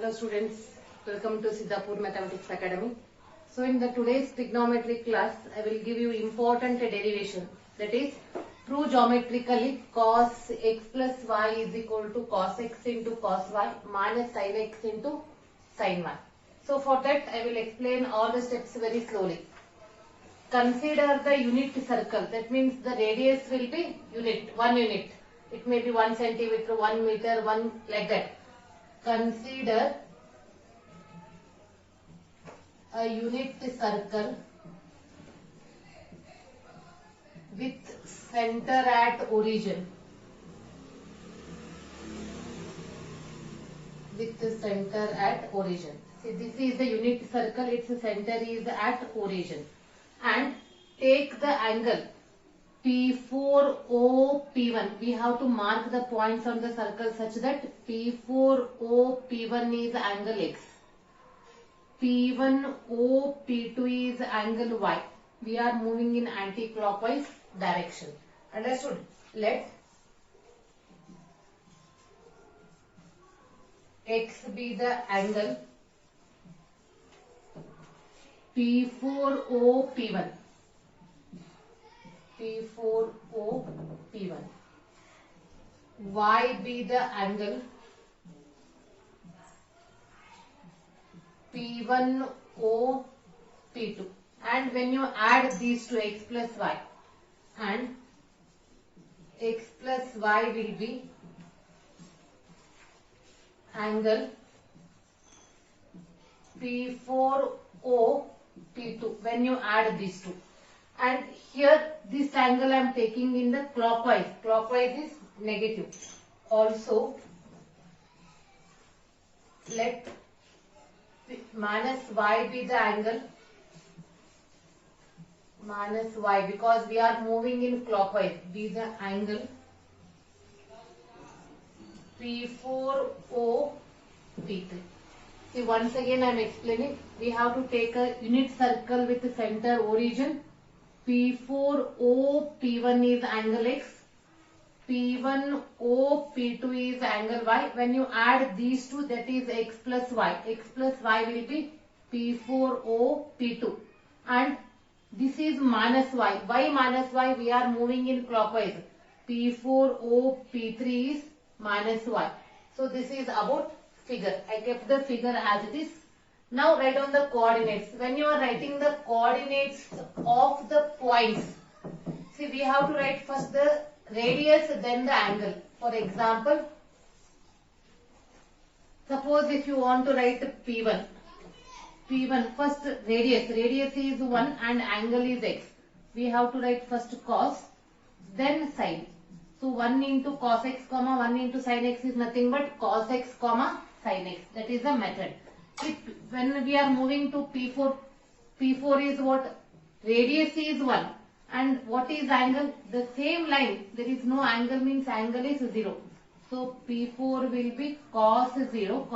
Hello students, welcome to Siddhapur Mathematics Academy. So in the today's trigonometry class, I will give you important derivation. That is, prove geometrically cos x plus y is equal to cos x into cos y minus sin x into sin y. So for that, I will explain all the steps very slowly. Consider the unit circle. That means the radius will be unit, 1 unit. It may be 1 centimeter, 1 meter, 1 like that. Consider a unit circle with center at origin. With the center at origin. See, this is the unit circle. Its center is at origin. And take the angle P4O P1. We have to mark the points on the circle such that P4O P1 is angle X. P1O P2 is angle Y. We are moving in anti-clockwise direction. Understood? Let X be the angle P4O P1. P4O P1. Y be the angle P1O P2. And when you add these two, X plus Y, and X plus Y will be angle P4O P2 when you add these two. And here this angle I am taking in the clockwise. Clockwise is negative. Also, let minus Y be the angle minus Y, because we are moving in clockwise, be the angle P4O P3. See, once again I am explaining. We have to take a unit circle with the center origin. P4O P1 is angle X. P1O P2 is angle Y. When you add these two, that is X plus Y. X plus Y will be P4O P2. And this is minus Y. Y minus Y, we are moving in clockwise. P4O P3 is minus Y. So this is about figure. I kept the figure as it is. Now write on the coordinates. When you are writing the coordinates of the points, see, we have to write first the radius, then the angle. For example, suppose if you want to write P1. P1, first radius. Radius is 1 and angle is X. We have to write first cos, then sin. So 1 into cos x, 1 into sin x is nothing but cos x, sin x. That is the method. When we are moving to P4, P4 is what? Radius is 1. And what is angle? The same line. There is no angle, means angle is 0. So P4 will be cos 0,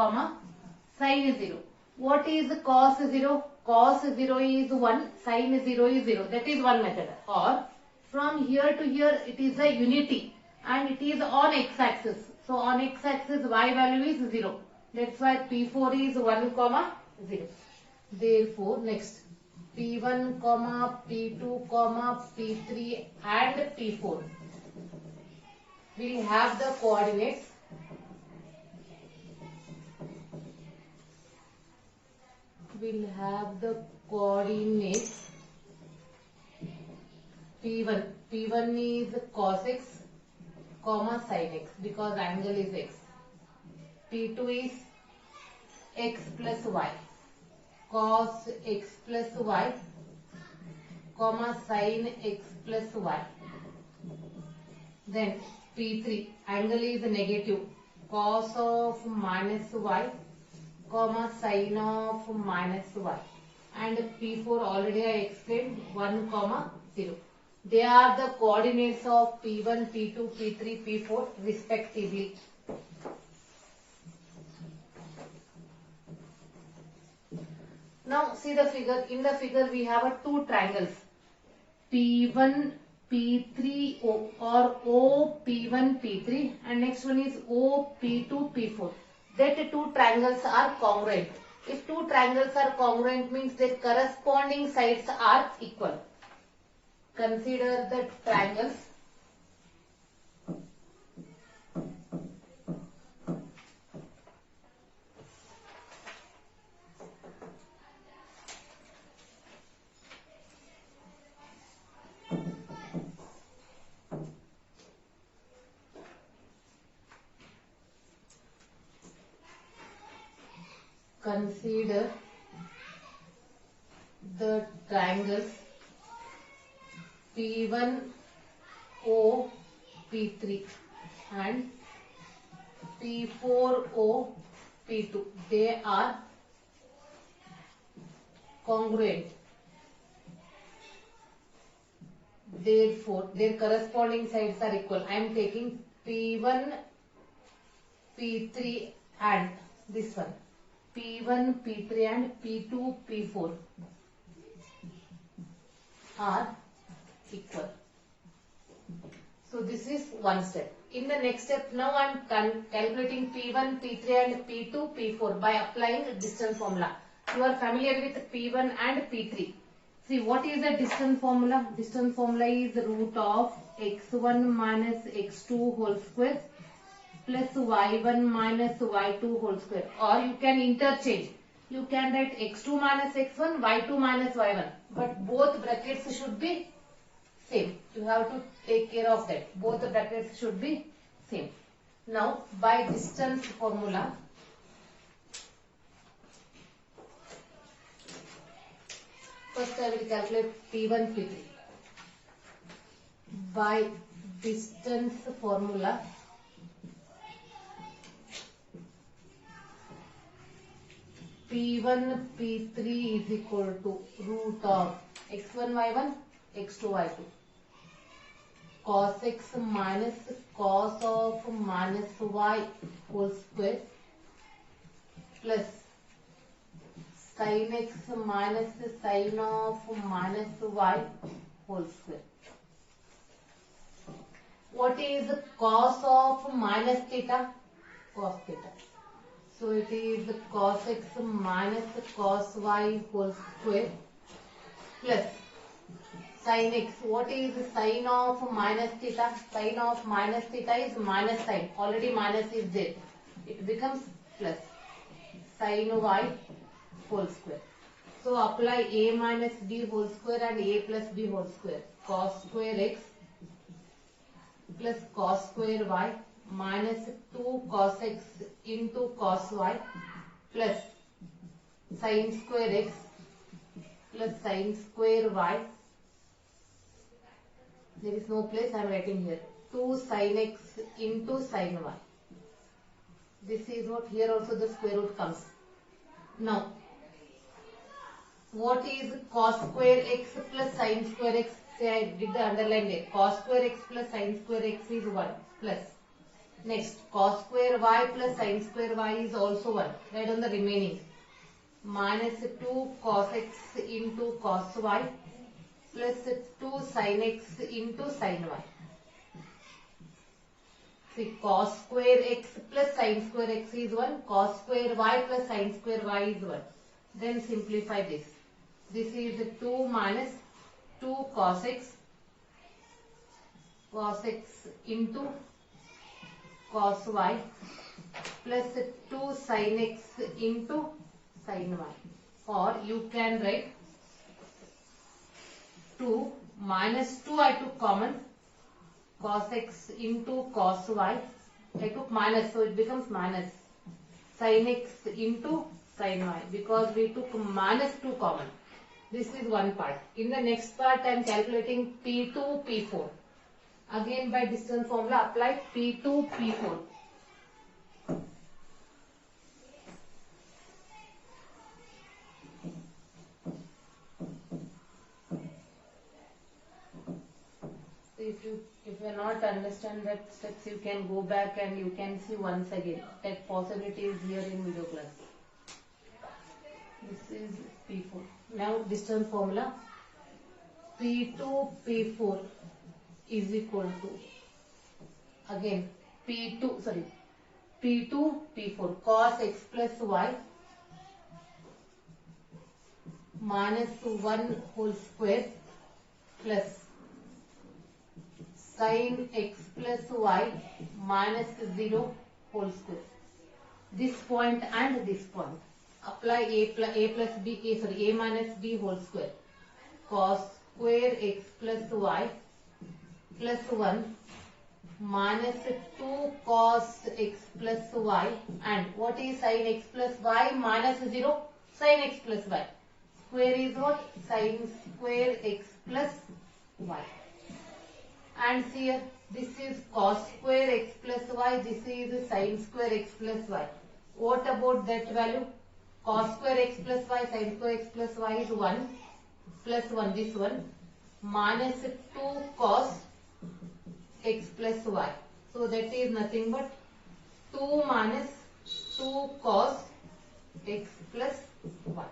sin 0. What is cos 0? Cos 0 is 1, sin 0 is 0. That is one method. Or from here to here it is a unity and it is on x-axis. So on x-axis y value is 0. That's why P4 is 1, 0. Therefore, next P1, P2, P3 and P4 will have the coordinates P1. P1 is cos x, sin x, because angle is x. P2 is x plus y, cos x plus y, sin x plus y. Then P3, angle is negative, cos of minus y, sin of minus y. And P4 already I explained, 1, 0. They are the coordinates of P1, P2, P3, P4 respectively. Now see the figure. In the figure we have two triangles. P1, P3 O or O P1 P3 and next one is O P2 P4. that two triangles are congruent. If two triangles are congruent means their corresponding sides are equal. Consider the triangles. Consider the triangles P1O P3 and P4O P2. They are congruent. Therefore, their corresponding sides are equal. I am taking P1, P3 and this one. P1, P3 and P2, P4 are equal. So this is one step. In the next step, now I am calculating P1, P3 and P2, P4 by applying distance formula. You are familiar with P1 and P3. See, what is the distance formula? Distance formula is root of x1 minus x2 whole square plus y1 minus y2 whole square, or you can interchange. You can write x2 minus x1, y2 minus y1, but both brackets should be same. You have to take care of that. Both the brackets should be same. Now, by distance formula, first I will calculate P1, P3. By distance formula, P1, P3 is equal to root of x1, y1, x2, y2. Cos x minus cos of minus y whole square plus sin x minus sin of minus y whole square. What is cos of minus theta? Cos theta. So it is cos x minus cos y whole square plus sin x. What is sin of minus theta? Sin of minus theta is minus sin. Already minus is there. It becomes plus sin y whole square. So apply a minus b whole square and a plus b whole square. Cos square x plus cos square y minus 2 cos x into cos y plus sin square x plus sin square y. There is no place, I am writing here. 2 sin x into sin y. This is what, here also the square root comes. Now, what is cos square x plus sin square x? Say I did the underline there. Cos square x plus sin square x is 1 plus. Next, cos square y plus sin square y is also 1. Write on the remaining. Minus 2 cos x into cos y plus 2 sin x into sin y. See, cos square x plus sin square x is 1. Cos square y plus sin square y is 1. Then simplify this. This is 2 minus 2 cos x into cos y plus 2 sin x into sin y. Or you can write 2 minus 2 I took common, cos x into cos y. I took minus, so it becomes minus sin x into sin y because we took minus 2 common. This is one part. In the next part I am calculating P2, P4. Again by distance formula apply P2, P4. If you not understand that steps, you can go back and you can see once again. That possibility is here in video class. This is P4. Now distance formula P2, P4 is equal to again P2, P2, P4. Cos x plus y minus 1 whole square plus sin x plus y minus 0 whole square. This point and this point. Apply a minus b whole square. Cos square x plus y plus 1 minus 2 cos x plus y, and what is sin x plus y minus 0? Sin x plus y. Square is what? Sin square x plus y. And here this is cos square x plus y, this is sin square x plus y. What about that value? Cos square x plus y, sin square x plus y is 1 plus 1, this one, minus 2 cos x plus y. So that is nothing but 2 minus 2 cos x plus y.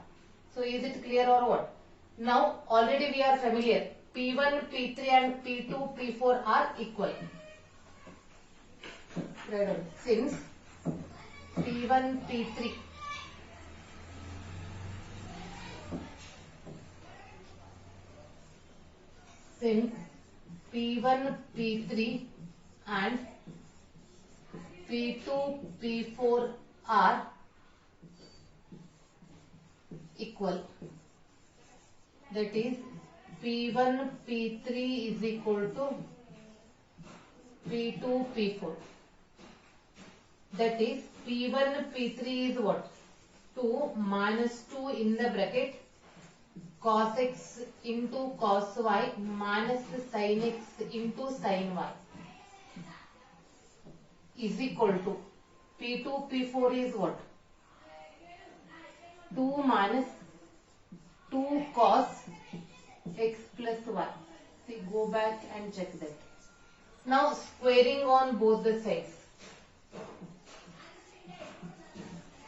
So is it clear or what? Now already we are familiar. P1, P3 and P2, P4 are equal. Since P1, P3 since P1, P3 and P2, P4 are equal, that is P1, P3 is equal to P2, P4. That is P1, P3 is what? 2 minus 2 in the bracket cos x into cos y minus sin x into sin y is equal to P2, P4 is what? 2 minus 2 cos x plus y. See, go back and check that. Now squaring on both the sides.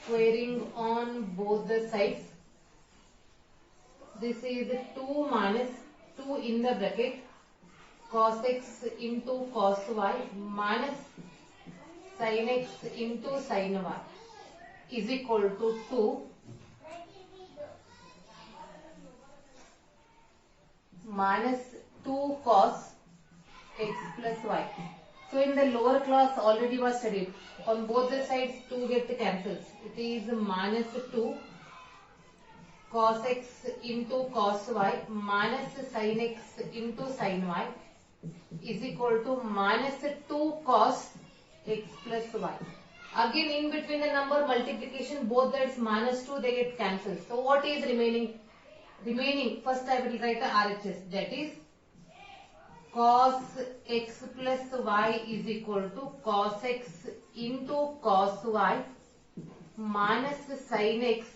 Squaring on both the sides. This is 2 minus 2 in the bracket cos x into cos y minus sin x into sin y is equal to 2 minus 2 cos x plus y. So in the lower class already was studied. On both the sides 2 get cancels. It is minus 2 cos x into cos y minus sin x into sin y is equal to minus 2 cos x plus y. Again in between the number multiplication, both that's minus 2, they get cancelled. So what is remaining? Remaining, first I will write the RHS, that is cos x plus y is equal to cos x into cos y minus sin x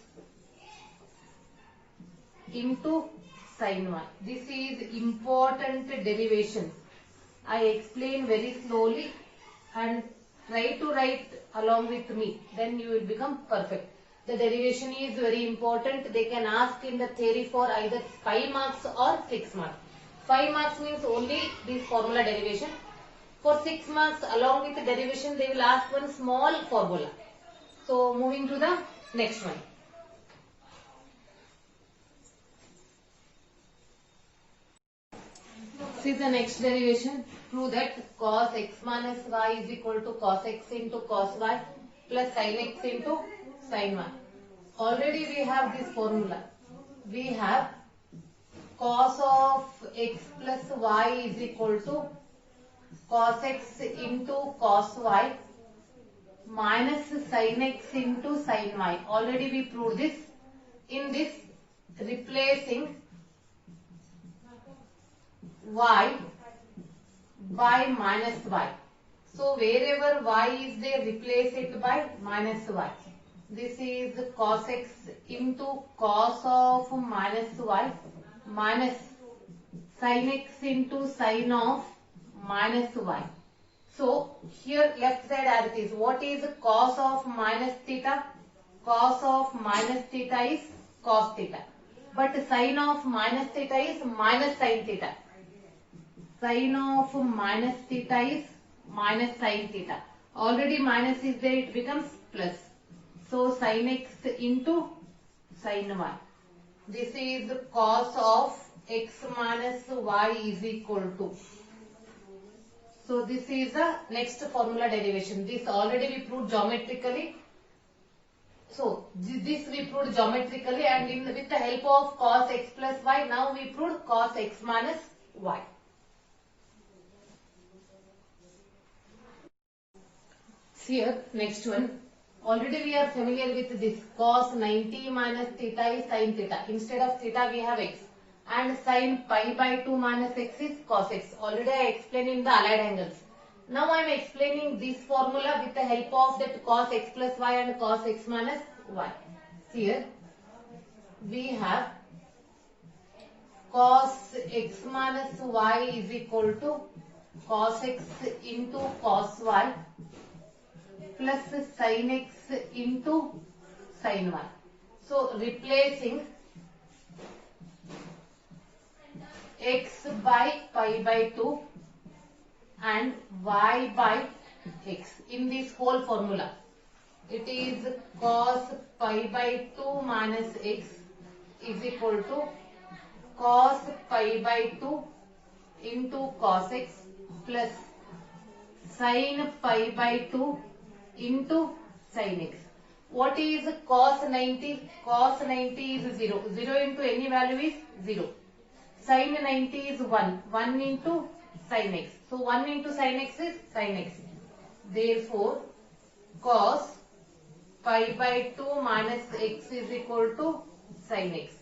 into sin y. This is important derivation. I explain very slowly and try to write along with me, then you will become perfect. The derivation is very important. They can ask in the theory for either 5 marks or 6 marks. 5 marks means only this formula derivation. For 6 marks along with the derivation they will ask one small formula. So moving to the next one. See the next derivation. Prove that cos x minus y is equal to cos x into cos y plus sin x into sin y. Already we have this formula. We have cos of x plus y is equal to cos x into cos y minus sin x into sin y. Already we proved this. In this, replacing y by minus y. So wherever y is there, replace it by minus y. This is cos x into cos of minus y minus sin x into sin of minus y. So here left side as it is. What is cos of minus theta? Cos of minus theta is cos theta. But sin of minus theta is minus sin theta. Sin of minus theta is minus sin theta. Already minus is there, it becomes plus. So sin x into sin y. This is cos of x minus y is equal to. So this is the next formula derivation. This already we proved geometrically. So this we proved geometrically, and with the help of cos x plus y, now we proved cos x minus y. Here next one. Already we are familiar with this. Cos 90 minus theta is sin theta. Instead of theta we have x. And sin pi by 2 minus x is cos x. Already I explained in the allied angles. Now I am explaining this formula with the help of that cos x plus y and cos x minus y. Here we have cos x minus y is equal to cos x into cos y plus sin x into sin y. So replacing x by pi by 2 and y by x in this whole formula. It is cos pi by 2 minus x is equal to cos pi by 2 into cos x plus sin pi by 2 into sin x. What is cos 90? Cos 90 is 0. 0 into any value is 0. Sin 90 is 1. 1 into sin x. So 1 into sin x is sin x. Therefore, cos pi by 2 minus x is equal to sin x.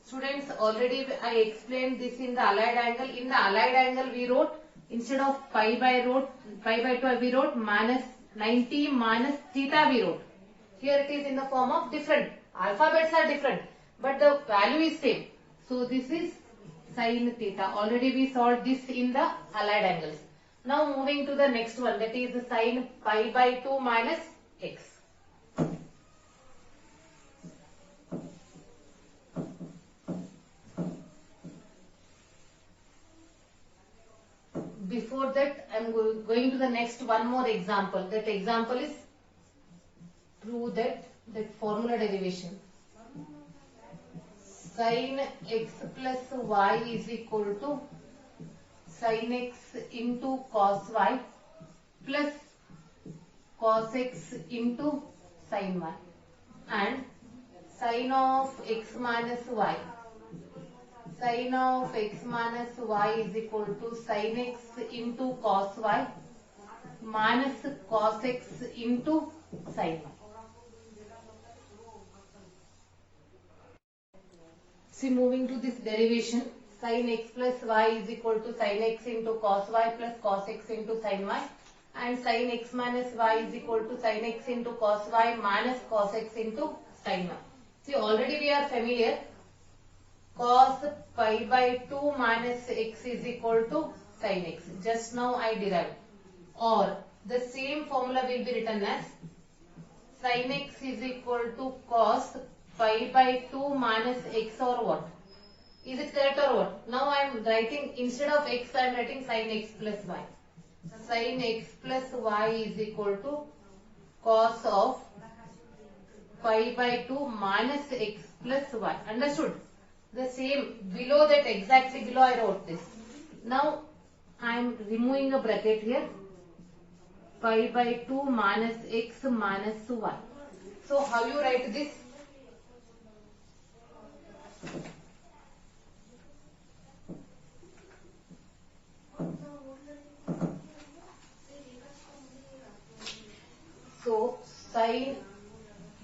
Students, already I explained this in the allied angle. In the allied angle we wrote, instead of pi by 2 we wrote minus 90 minus theta we wrote. Here it is in the form of different. Alphabets are different, but the value is same. So this is sin theta. Already we solved this in the allied angles. Now moving to the next one, that is sin pi by 2 minus x. Before that, I am going to the next one more example. That example is prove that formula derivation. Sin x plus y is equal to sin x into cos y plus cos x into sin y, and sin of x minus y. Sin of x minus y is equal to sin x into cos y minus cos x into sin y. See, moving to this derivation, sin x plus y is equal to sin x into cos y plus cos x into sin y, and sin x minus y is equal to sin x into cos y minus cos x into sin y. See, already we are familiar. Cos pi by 2 minus x is equal to sin x. Just now I derived. Or the same formula will be written as sin x is equal to cos pi by 2 minus x, or what? Is it correct or what? Now I am writing, instead of x I am writing sin x plus y. Sin x plus y is equal to cos of pi by 2 minus x plus y. Understood? The same, below that, exactly below I wrote this. Now I am removing a bracket here. Pi by 2 minus x minus y. So how you write this? So sin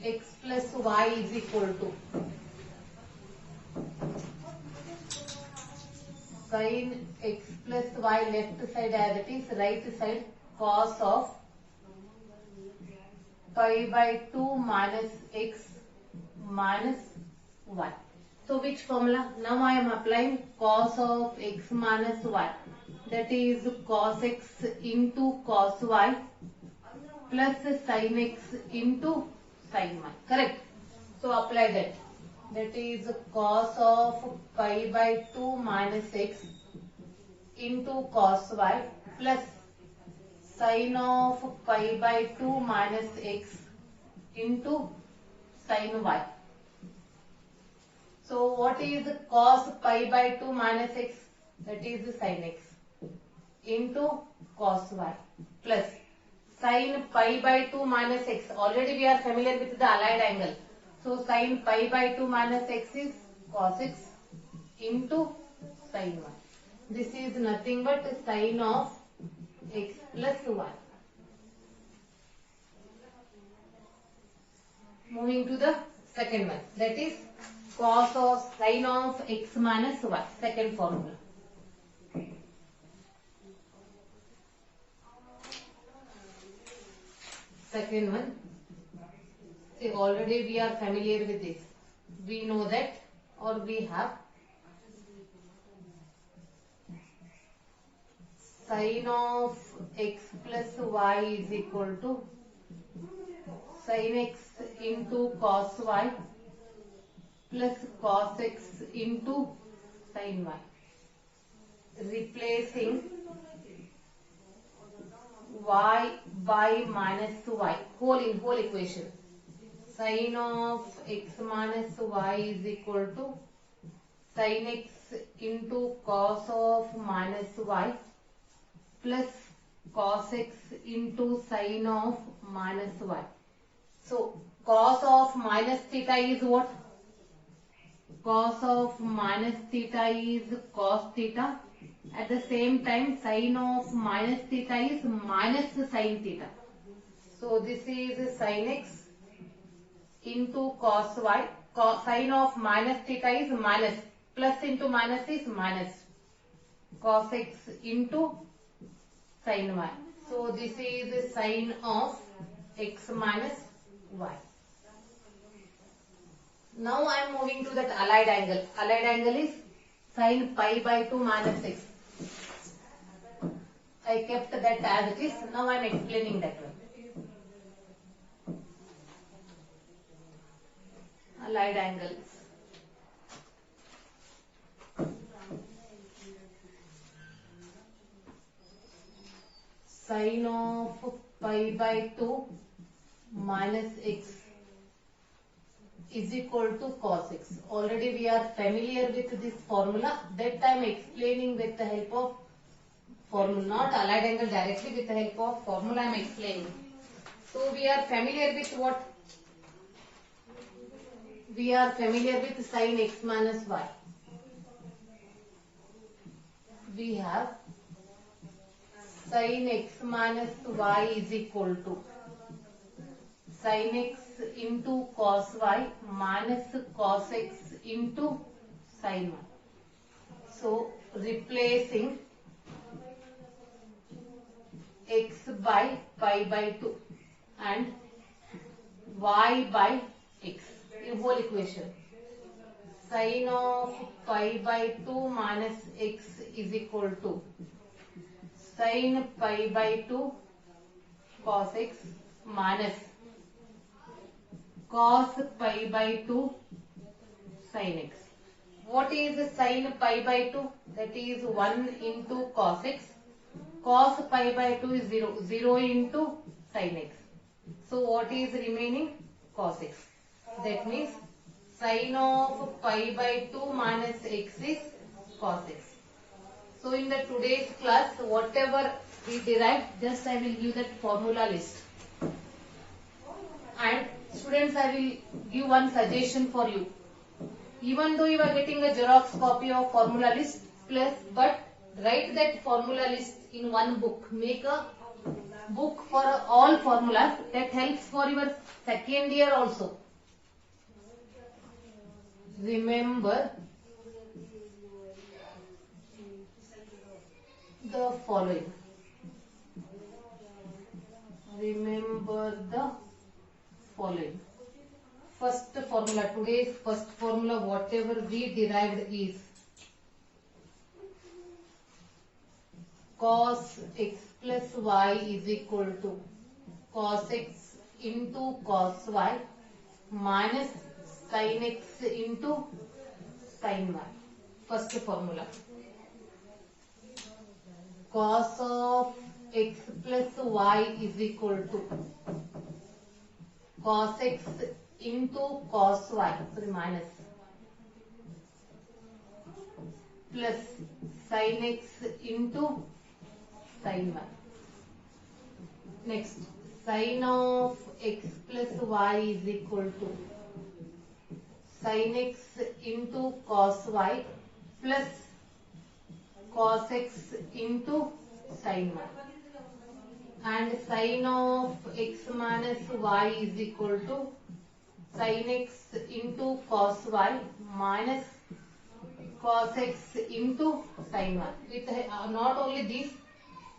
x plus y is equal to sin x plus y, left side as it is, right side cos of pi by 2 minus x minus y. So which formula? Now I am applying cos of x minus y, that is cos x into cos y plus sin x into sin y. Correct? So apply that. That is cos of pi by 2 minus x into cos y plus Sine of pi by 2 minus x into sine y. So what is cos pi by 2 minus x? That is sin x into cos y plus sin pi by 2 minus x. Already we are familiar with the allied angle. So sin pi by 2 minus x is cos x into sin y. This is nothing but sin of x plus y. Moving to the second one, that is cos of sin of x minus y, second formula. Second one, see already we are familiar with this. We know that, or we have sin of x plus y is equal to sin x into cos y plus cos x into sin y. Replacing y by minus y, whole equation. Sin of x minus y is equal to sin x into cos of minus y plus cos x into sin of minus y. So cos of minus theta is what? Cos of minus theta is cos theta. At the same time, sin of minus theta is minus sin theta. So this is sin x into cos y. Sin of minus theta is minus. Plus into minus is minus. Cos x into sin y. So this is sin of x minus y. Now I am moving to that allied angle. Allied angle is sin pi by 2 minus x. I kept that as it is. Now I am explaining that one. Allied angles. Sin of pi by 2 minus x is equal to cos x. Already we are familiar with this formula. That I am explaining with the help of formula, not allied angle directly, with the help of formula I am explaining. So we are familiar with what? We are familiar with sin x minus y. We have sin x minus y is equal to sin x into cos y minus cos x into sin y. So replacing x by pi by 2 and y by x in whole equation. Sin of pi by 2 minus x is equal to sin pi by 2 cos x minus cos pi by 2 sin x. What is sin pi by 2? That is 1 into cos x. Cos pi by 2 is 0. 0 into sin x. So what is remaining? Cos x. That means sin of pi by 2 minus x is cos x. So in the today's class, whatever we derived, just I will give that formula list. And students, I will give one suggestion for you. Even though you are getting a Xerox copy of formula list, but write that formula list in one book. Make a book for all formulas. That helps for your second year also. Remember the following. Remember the following. First formula, today's first formula, whatever we derived is cos x plus y is equal to cos x into cos y minus sin x into sin y. First formula. Cos of x plus y is equal to cos x into cos y, sorry, minus, plus sin x into sin y. Next, sin of x plus y is equal to sin x into cos y plus cos x into sin y. And sin of x minus y is equal to sin x into cos y minus cos x into sin y. With not only this,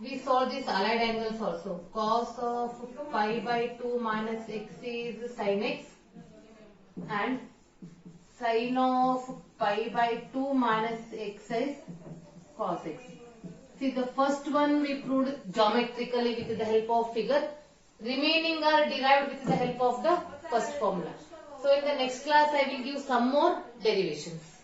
we solve this allied angles also. Cos of pi by 2 minus x is sin x and sin of pi by 2 minus x is cos x. See, the first one we proved geometrically with the help of figure. Remaining are derived with the help of the first formula. So in the next class I will give some more derivations.